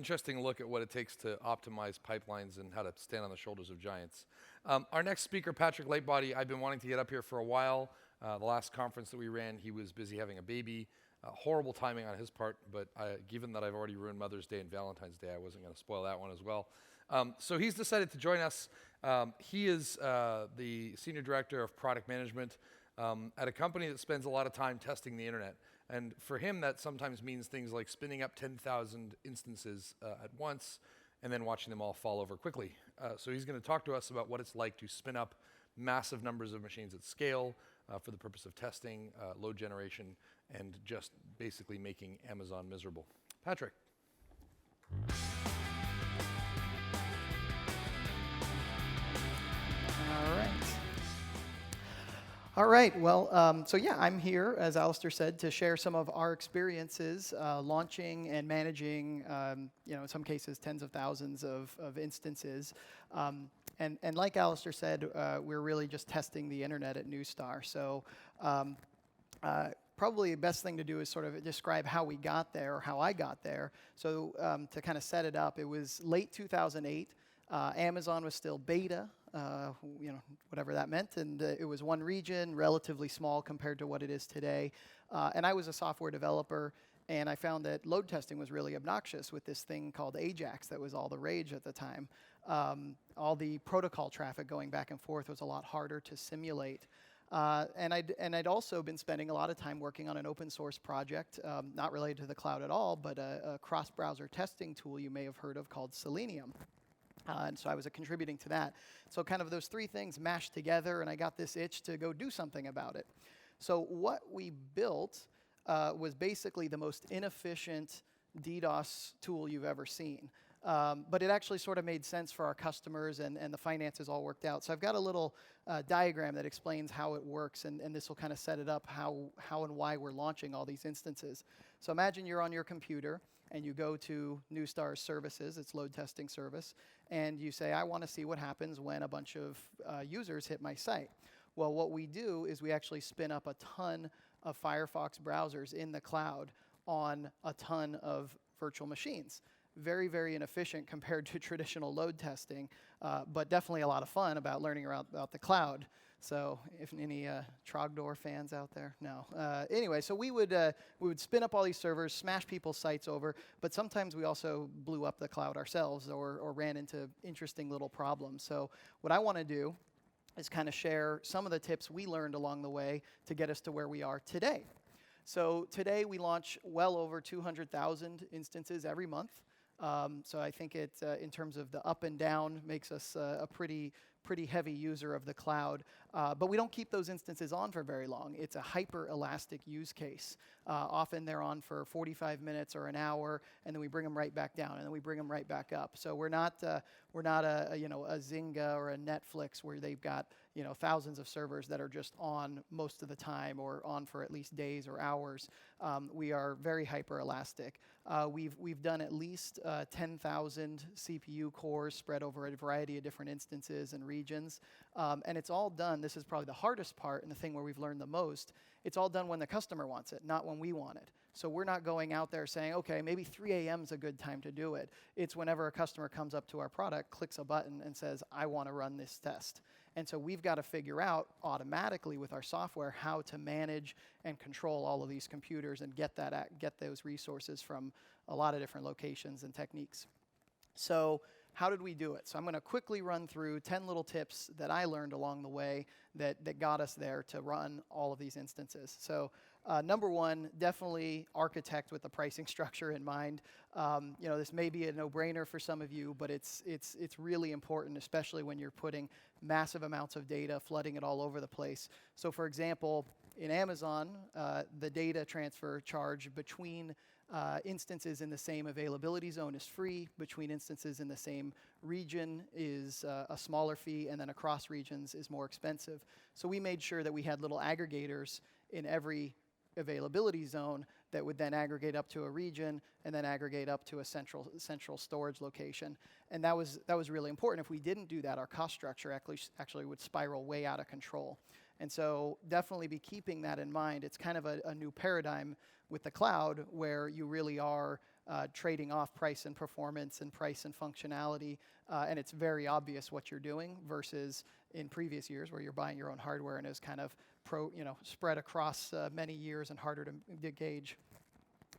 interesting look at what it takes to optimize pipelines and how to stand on the shoulders of giants. Our next speaker, Patrick Lightbody, I've been wanting to get up here for a while. The last conference that we ran, he was busy having a baby. Horrible timing on his part, but given that I've already ruined Mother's Day and Valentine's Day, I wasn't going to spoil that one as well. So he's decided to join us. He is the Senior Director of Product Management at a company that spends a lot of time testing the internet. And for him, that sometimes means things like spinning up 10,000 instances at once and then watching them all fall over quickly. So he's going to talk to us about what it's like to spin up massive numbers of machines at scale for the purpose of testing, load generation, and just basically making Amazon miserable. Patrick. All right, well, so yeah, I'm here, as Alistair said, to share some of our experiences launching and managing, in some cases, tens of thousands of instances. And like Alistair said, we're really just testing the internet at Neustar. So probably the best thing to do is sort of describe how we got there, or how I got there. So to kind of set it up, it was late 2008. Amazon was still beta, whatever that meant, and it was one region, relatively small compared to what it is today. And I was a software developer, and I found that load testing was really obnoxious with this thing called Ajax that was all the rage at the time. All the protocol traffic going back and forth was a lot harder to simulate. And I'd also been spending a lot of time working on an open source project, not related to the cloud at all, but a cross-browser testing tool you may have heard of called Selenium. And so I was contributing to that. So kind of those three things mashed together, and I got this itch to go do something about it. So what we built was basically the most inefficient DDoS tool you've ever seen. But it actually sort of made sense for our customers, and the finances all worked out. So I've got a little diagram that explains how it works, and this will kind of set it up how and why we're launching all these instances. So imagine you're on your computer, and you go to Neustar's services, its load testing service, and you say, I want to see what happens when a bunch of users hit my site. Well, what we do is we actually spin up a ton of Firefox browsers in the cloud on a ton of virtual machines. Very, very inefficient compared to traditional load testing, but definitely a lot of fun about learning about the cloud. So if any Trogdor fans out there? No. Anyway, so we would spin up all these servers, smash people's sites over, but sometimes we also blew up the cloud ourselves or ran into interesting little problems. So what I want to do is kind of share some of the tips we learned along the way to get us to where we are today. So today we launch well over 200,000 instances every month. So I think it, in terms of the up and down, makes us a pretty heavy user of the cloud. But we don't keep those instances on for very long. It's a hyper-elastic use case. Often they're on for 45 minutes or an hour, and then we bring them right back down, and then we bring them right back up. So we're not a Zynga or a Netflix where they've got thousands of servers that are just on most of the time or on for at least days or hours. We are very hyper-elastic. We've done at least 10,000 CPU cores spread over a variety of different instances and regions. And it's all done, this is probably the hardest part and the thing where we've learned the most, it's all done when the customer wants it, not when we want it. So we're not going out there saying, okay, maybe 3 a.m. is a good time to do it. It's whenever a customer comes up to our product, clicks a button, and says, I want to run this test. And so we've got to figure out automatically with our software how to manage and control all of these computers and get those resources from a lot of different locations and techniques. So how did we do it? So I'm going to quickly run through 10 little tips that I learned along the way that got us there to run all of these instances. So number one, definitely architect with the pricing structure in mind. This may be a no-brainer for some of you, but it's really important, especially when you're putting massive amounts of data, flooding it all over the place. So for example, in Amazon, the data transfer charge between instances in the same availability zone is free, between instances in the same region is a smaller fee, and then across regions is more expensive. So we made sure that we had little aggregators in every availability zone that would then aggregate up to a region and then aggregate up to a central storage location. And that was really important. If we didn't do that, our cost structure actually would spiral way out of control. And so definitely be keeping that in mind. It's kind of a new paradigm with the cloud where you really are trading off price and performance and price and functionality, and it's very obvious what you're doing versus in previous years where you're buying your own hardware and it was kind of spread across many years and harder to gauge.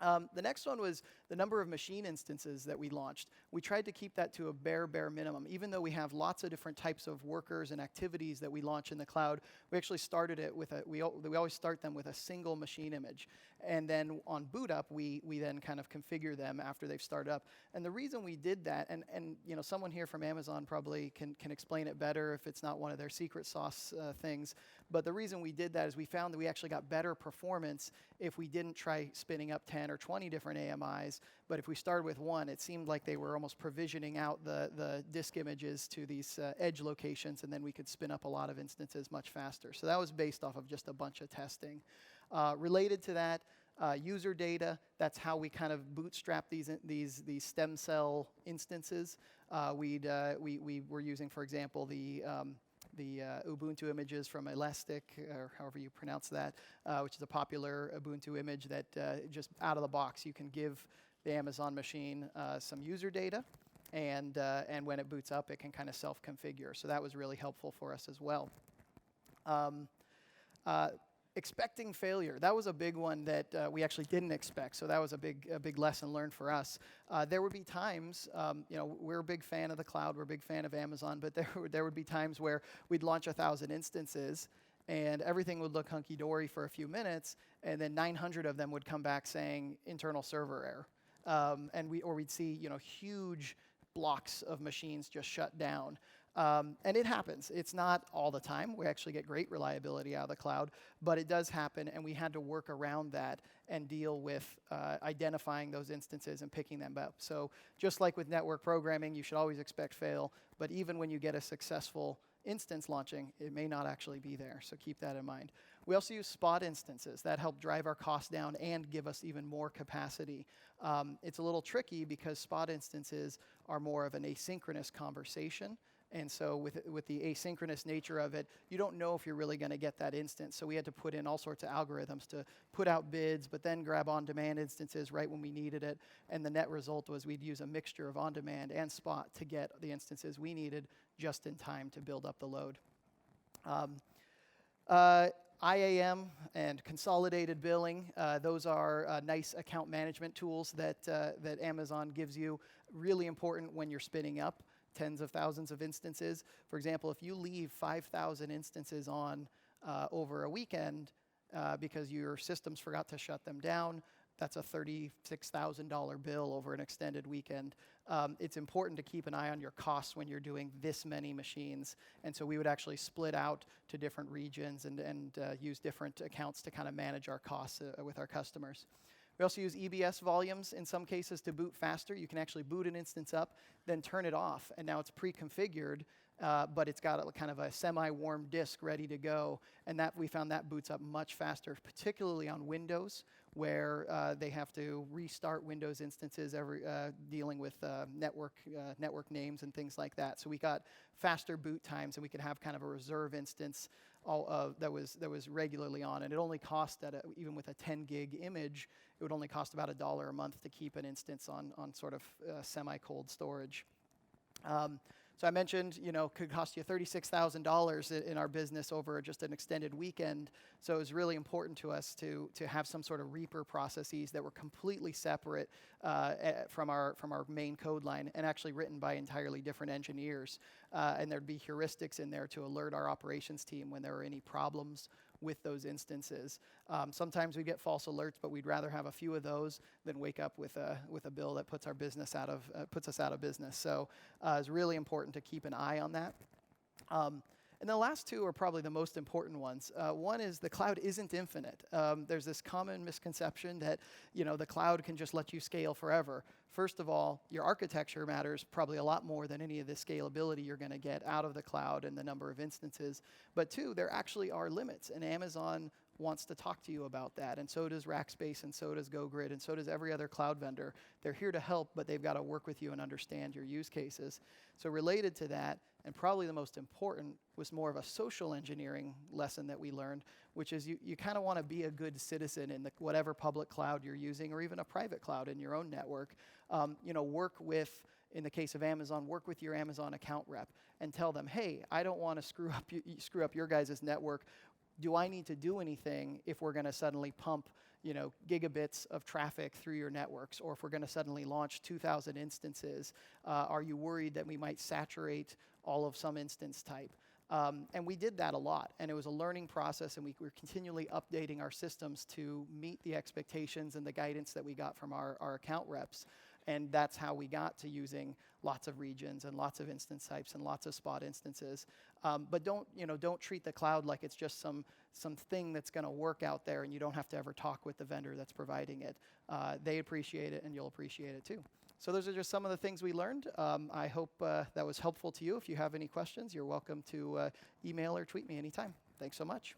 The next one was the number of machine instances that we launched. We tried to keep that to a bare minimum. Even though we have lots of different types of workers and activities that we launch in the cloud, we actually started it with we always start them with a single machine image. And then on boot up, we then kind of configure them after they've started up. And the reason we did that, and someone here from Amazon probably can explain it better if it's not one of their secret sauce things, but the reason we did that is we found that we actually got better performance if we didn't try spinning up 10 or 20 different AMIs, but if we started with one, it seemed like they were almost provisioning out the disk images to these edge locations, and then we could spin up a lot of instances much faster. So that was based off of just a bunch of testing. Related to that, user data, that's how we kind of bootstrap these stem cell instances. We were using, for example, the Ubuntu images from Elastic, or however you pronounce that, which is a popular Ubuntu image that just out of the box you can give the Amazon machine some user data, and when it boots up, it can kind of self-configure. So that was really helpful for us as well. Expecting failure, that was a big one that we actually didn't expect. So that was a big lesson learned for us. There would be times, we're a big fan of the cloud, we're a big fan of Amazon, but there would be times where we'd launch 1,000 instances and everything would look hunky-dory for a few minutes, and then 900 of them would come back saying internal server error. Or we'd see huge blocks of machines just shut down. And it happens. It's not all the time. We actually get great reliability out of the cloud, but it does happen, and we had to work around that and deal with identifying those instances and picking them up. So just like with network programming, you should always expect fail, but even when you get a successful instance launching, it may not actually be there, so keep that in mind. We also use spot instances. That help drive our costs down and give us even more capacity. It's a little tricky because spot instances are more of an asynchronous conversation. And so with the asynchronous nature of it, you don't know if you're really going to get that instance. So we had to put in all sorts of algorithms to put out bids, but then grab on-demand instances right when we needed it. And the net result was we'd use a mixture of on-demand and spot to get the instances we needed just in time to build up the load. IAM and consolidated billing, those are nice account management tools that Amazon gives you. Really important when you're spinning up tens of thousands of instances. For example, if you leave 5,000 instances on over a weekend because your systems forgot to shut them down, that's a $36,000 bill over an extended weekend. It's important to keep an eye on your costs when you're doing this many machines. And so we would actually split out to different regions and use different accounts to kind of manage our costs with our customers. We also use EBS volumes in some cases to boot faster. You can actually boot an instance up, then turn it off, and now it's pre-configured, but it's got a kind of a semi-warm disk ready to go, and that we found that boots up much faster, particularly on Windows, where they have to restart Windows instances dealing with network names and things like that. So we got faster boot times, and we could have kind of a reserve instance that was regularly on, and it only cost even with a 10 gig image, it would only cost about $1 a month to keep an instance on sort of semi-cold storage. So I mentioned, could cost you $36,000 in our business over just an extended weekend. So it was really important to us to have some sort of Reaper processes that were completely separate from our main code line and actually written by entirely different engineers. And there'd be heuristics in there to alert our operations team when there were any problems with those instances. Sometimes we get false alerts, but we'd rather have a few of those than wake up with a bill that puts us out of business. So it's really important to keep an eye on that. And the last two are probably the most important ones. One is the cloud isn't infinite. There's this common misconception that the cloud can just let you scale forever. First of all, your architecture matters probably a lot more than any of the scalability you're going to get out of the cloud and the number of instances. But two, there actually are limits, and Amazon wants to talk to you about that, and so does Rackspace, and so does GoGrid, and so does every other cloud vendor. They're here to help, but they've got to work with you and understand your use cases. So related to that, and probably the most important, was more of a social engineering lesson that we learned, which is you kind of want to be a good citizen in whatever public cloud you're using, or even a private cloud in your own network. Work with, in the case of Amazon, work with your Amazon account rep and tell them, hey, I don't want to screw up your guys' network. Do I need to do anything if we're going to suddenly pump gigabits of traffic through your networks, or if we're going to suddenly launch 2,000 instances? Are you worried that we might saturate all of some instance type? And we did that a lot, and it was a learning process, and we were continually updating our systems to meet the expectations and the guidance that we got from our account reps. And that's how we got to using lots of regions and lots of instance types and lots of spot instances. But don't treat the cloud like it's just some thing that's going to work out there, and you don't have to ever talk with the vendor that's providing it. They appreciate it, and you'll appreciate it too. So those are just some of the things we learned. I hope that was helpful to you. If you have any questions, you're welcome to email or tweet me anytime. Thanks so much.